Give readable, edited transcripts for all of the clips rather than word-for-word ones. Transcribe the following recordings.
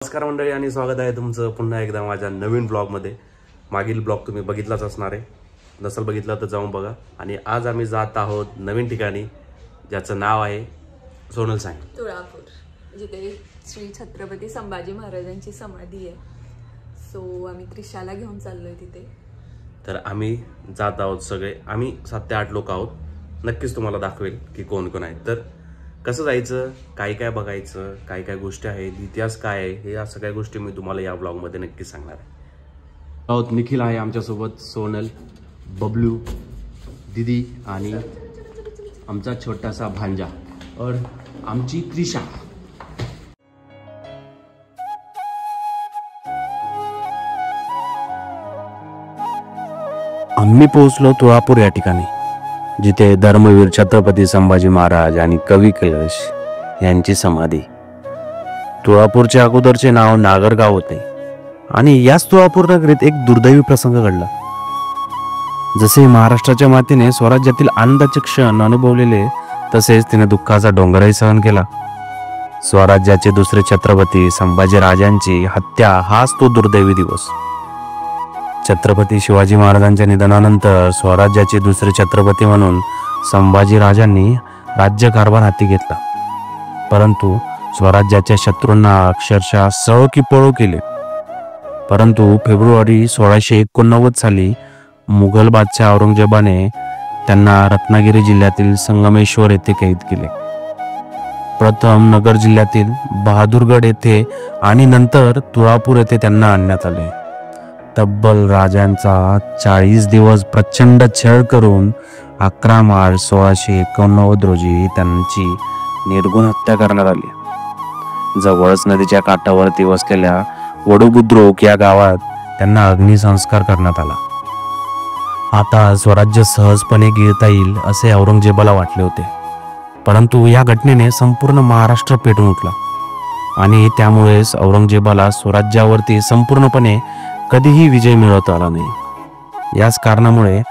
नमस्कार मंडळी आणि स्वागत आहे तुमचं पुन्हा एकदा माझ्या नवीन ब्लॉगमध्ये। मागील ब्लॉग तुम्ही बघितलाच असणार आहे, नसेल बघितला तर जाऊन बघा। आणि आज आम्ही जात आहोत नवीन ठिकाणी ज्याचं नाव आहे सोनल सांग तुळापूर, जिथे श्री छत्रपती संभाजी महाराजांची समाधी आहे। सो आम्ही त्रिशाला घेऊन चाललोय तिथे। तर आम्ही जात आहोत सगळे, आम्ही 7 ते 8 लोक आहोत। नक्कीच तुम्हाला दाखवेल की कोण कोण आहे, तर कसं जायचं, काय काय बघायचं, काय काय गोष्टी आहेत, इतिहास काय आहे, हे या सगळ्या गोष्टी मी तुम्हाला या ब्लॉगमध्ये नक्कीच सांगणार आहे। आहोत निखिल आहे आमच्यासोबत, सोनल, बबलू, दीदी आणि आमचा छोटासा भांजा और आमची त्रिशा। आम्ही पोहोचलो तुळापूर या ठिकाणी, जिथे धर्मवीर छत्रपती संभाजी महाराज आणि कवी कैलाश यांची समाधी। तुळापूरच्या अगोदरचे नाव नागरगाव होते आणि याच तुळापूर नगरीत एक दुर्दैवी प्रसंग घडला। जसे महाराष्ट्राच्या मातेने स्वराज्यातील आनंदाचे क्षण अनुभवलेले, तसेच तिने दुःखाचा डोंगरही सहन केला। स्वराज्याचे दुसरे छत्रपती संभाजी राजांची हत्या हाच तो दुर्दैवी दिवस। छत्रपती शिवाजी महाराजांच्या निधनानंतर स्वराज्याचे दुसरे छत्रपती म्हणून संभाजी राजांनी राज्यकारभार हाती घेतला, परंतु स्वराज्याच्या शत्रूंना अक्षरशः सळ की पळो केले। परंतु फेब्रुवारी 1689 साली मुघल बादशाह औरंगजेबाने त्यांना रत्नागिरी जिल्ह्यातील संगमेश्वर येथे कैद केले। प्रथम नगर जिल्ह्यातील बहादूरगड येथे आणि नंतर तुळापूर येथे त्यांना आणण्यात आले। तब्बल राजांचा 40 दिवस प्रचंड छळ करून 11 मार्च 1689 रोजी त्यांची निर्गुण हत्या करण्यात आली। जवळच नदीच्या काठावरती वसलेल्या वडुबुद्रुक या गावात त्यांना अग्निसंस्कार करण्यात आला। आता स्वराज्य सहजपणे गिळता येईल असे औरंगजेबाला वाटले होते, परंतु या घटनेने संपूर्ण महाराष्ट्र पेटून उठला आणि त्यामुळेच औरंगजेबाला स्वराज्यावरती संपूर्णपणे कधीही विजय मिळवता आला नाही। याच कारणामुळे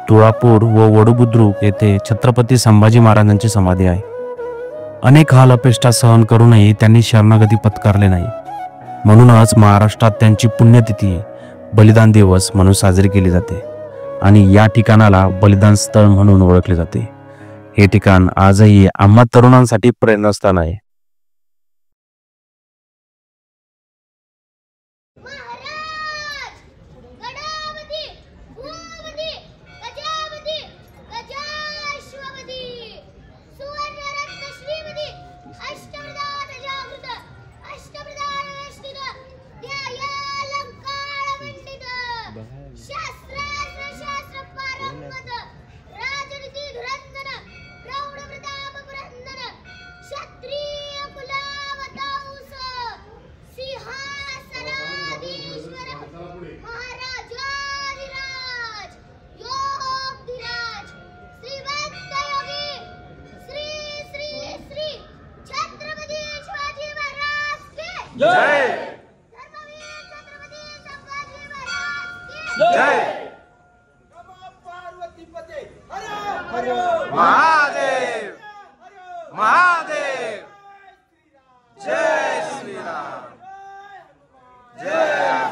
तुळापूर व वडुबुद्रुक येथे छत्रपती संभाजी महाराजांची समाधी आहे। अनेक हाल अपेष्टा सहन करूनही त्यांनी शरणागती पत्करले नाही, म्हणूनच महाराष्ट्रात त्यांची पुण्यतिथी बलिदान दिवस म्हणून साजरी केली जाते आणि या ठिकाणाला बलिदान स्थळ म्हणून ओळखले जाते। हे ठिकाण आजही आम्हा तरुणांसाठी प्रेरणास्थान आहे। जय जय महादेव महादेव, जय श्रीराम जय।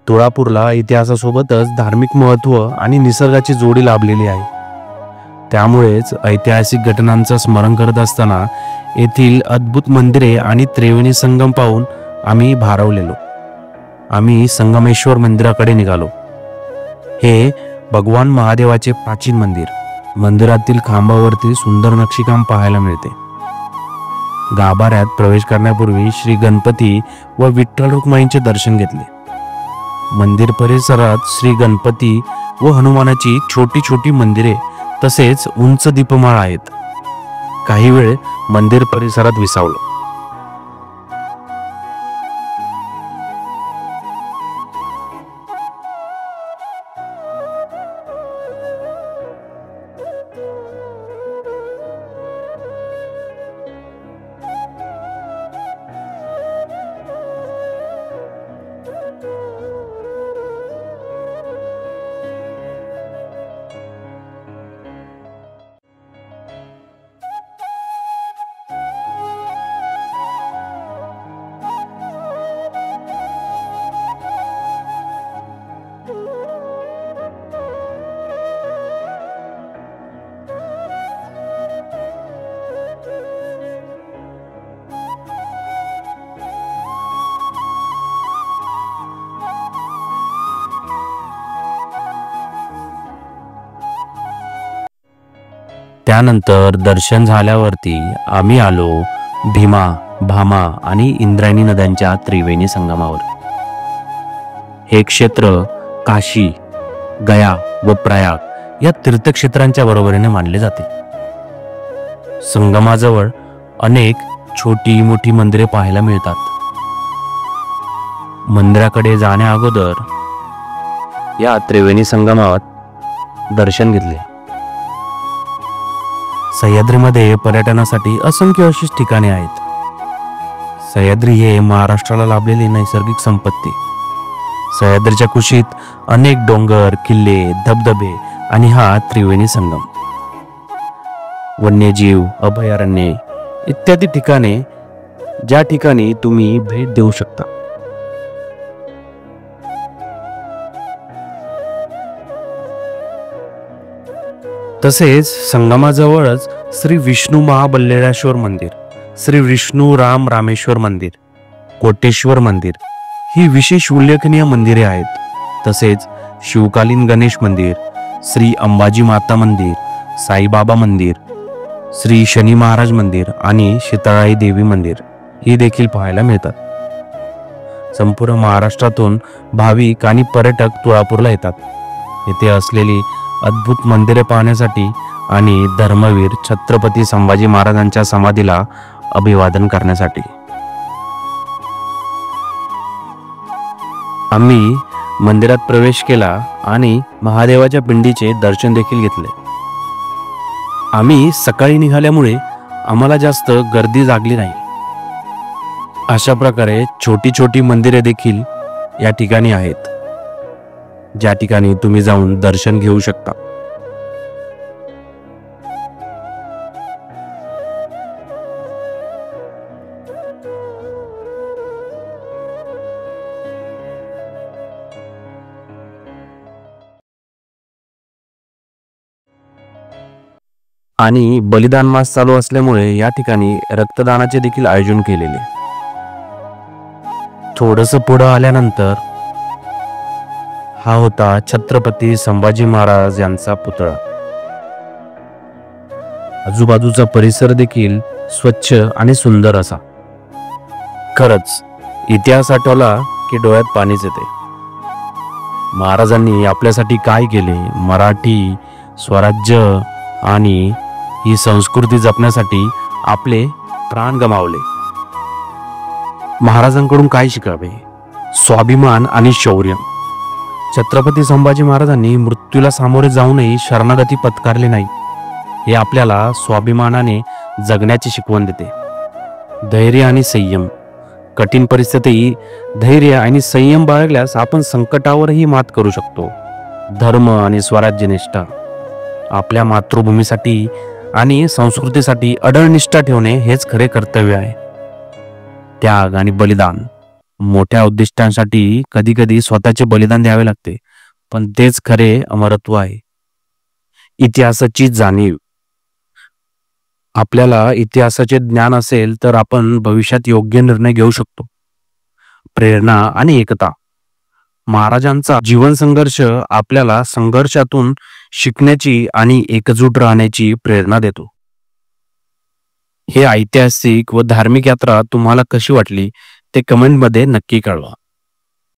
तुळापूरला इतिहासासोबतच धार्मिक महत्त्व आणि निसर्गाची जोडी लाभलेली आहे। त्यामुळेच ऐतिहासिक घटनांचं स्मरण करत असताना येथील अद्भुत मंदिरे आणि त्रिवेणी संगम पाहून आम्ही भारावलेलो। आम्ही संगमेश्वर मंदिराकडे निघालो। हे भगवान महादेवाचे प्राचीन मंदिर। मंदिरातील खांबावरती सुंदर नक्षीकाम पाहायला मिळते। गाभाऱ्यात प्रवेश करण्यापूर्वी श्री गणपती व विठ्ठल रुक्माईंचे दर्शन घेतले। मंदिर परिसरात श्री गणपती व हनुमानाची छोटी छोटी मंदिरे तसेच उंच दीपमाळ आहेत। काही वेळ मंदिर परिसरात विसावलो। त्यानंतर दर्शन झाल्यावरती आम्ही आलो भीमा, भामा आणि इंद्रायणी नद्यांच्या त्रिवेणी संगमावर. हे क्षेत्र काशी, गया व प्रयाग या तीर्थक्षेत्रांच्या बरोबरीने मानले जाते. संगमाजवळ अनेक छोटी मोठी मंदिरे पाहायला मिळतात. मंदिराकडे जाण्या अगोदर या त्रिवेणी संगमात दर्शन घेतले. सह्याद्रीमध्ये पर्यटनासाठी असंख्य अशी ठिकाणे आहेत. सह्याद्री हे महाराष्ट्राला लाभलेली नैसर्गिक संपत्ती. सह्याद्रीच्या कुशीत अनेक डोंगर, किल्ले, धबधबे आणि हा त्रिवेणी संगम. वन्यजीव अभयारण्ये इत्यादी ठिकाणे ज्या ठिकाणी तुम्ही भेट देऊ शकता. तसेच संगमाजवळच श्री विष्णू महाबल्लेश्वर मंदिर, श्री विष्णू राम रामेश्वर मंदिर, कोटेश्वर मंदिर ही विशेष उल्लेखनीय मंदिरे आहेत. तसेच शिवकालीन गणेश मंदिर, श्री अंबाजी माता मंदिर, साईबाबा मंदिर, श्री शनी महाराज मंदिर आणि शीतळाई देवी मंदिर ही देखील पाहायला मिळतात. संपूर्ण महाराष्ट्रातून भाविक आणि पर्यटक तुळापूरला येतात. येथे असलेली अद्भुत मंदिरे पाहण्यासाठी आणि धर्मवीर छत्रपती संभाजी महाराजांच्या समाधीला अभिवादन करण्यासाठी. आम्ही मंदिरात प्रवेश केला आणि महादेवाच्या पिंडीचे दर्शन देखील घेतले. आम्ही सकाळी निघाल्यामुळे आम्हाला जास्त गर्दी लागली नाही. अशा प्रकारे छोटी छोटी मंदिरे देखील या ठिकाणी आहेत, ज्या ठिकाणी तुम्ही जाऊन दर्शन घेऊ शकता. आणि बलिदान मास चालू असल्यामुळे या ठिकाणी रक्तदानाचे देखील आयोजन केलेले. थोडंसं पुढं आल्यानंतर हा होता छत्रपती संभाजी महाराज यांचा पुतळा. आजूबाजूचा परिसर देखील स्वच्छ आणि सुंदर असा. खरंच इतिहास आठवला की डोळ्यात पाणीच येते. महाराजांनी आपल्यासाठी काय केले, मराठी स्वराज्य आणि ही संस्कृती जपण्यासाठी आपले प्राण गमावले. महाराजांकडून काय शिकावे? स्वाभिमान आणि शौर्य. छत्रपती संभाजी महाराजांनी मृत्यूला सामोरे जाऊनही शरणागती पत्कारली नाही. हे आपल्याला स्वाभिमानाने जगण्याची शिकवण देते. धैर्य आणि संयम. कठीण परिस्थिती धैर्य आणि संयम बाळगल्यास आपण संकटावरही मात करू शकतो. धर्म आणि स्वराज्यनिष्ठा. आपल्या मातृभूमीसाठी आणि संस्कृतीसाठी अढळ निष्ठा ठेवणे हेच खरे कर्तव्य आहे. त्याग आणि बलिदान. मोठ्या उद्दिष्टांसाठी कधी कधी स्वतःचे बलिदान द्यावे लागते, पण तेच खरे अमरत्व आहे. इतिहासाची जाणीव. आपल्याला इतिहासाचे ज्ञान असेल तर आपण भविष्यात योग्य निर्णय घेऊ शकतो. प्रेरणा आणि एकता. महाराजांचा जीवन संघर्ष आपल्याला संघर्षातून शिकण्याची आणि एकजूट राहण्याची प्रेरणा देतो. हे ऐतिहासिक व धार्मिक यात्रा तुम्हाला कशी वाटली ते कमेंटमध्ये नक्की कळवा.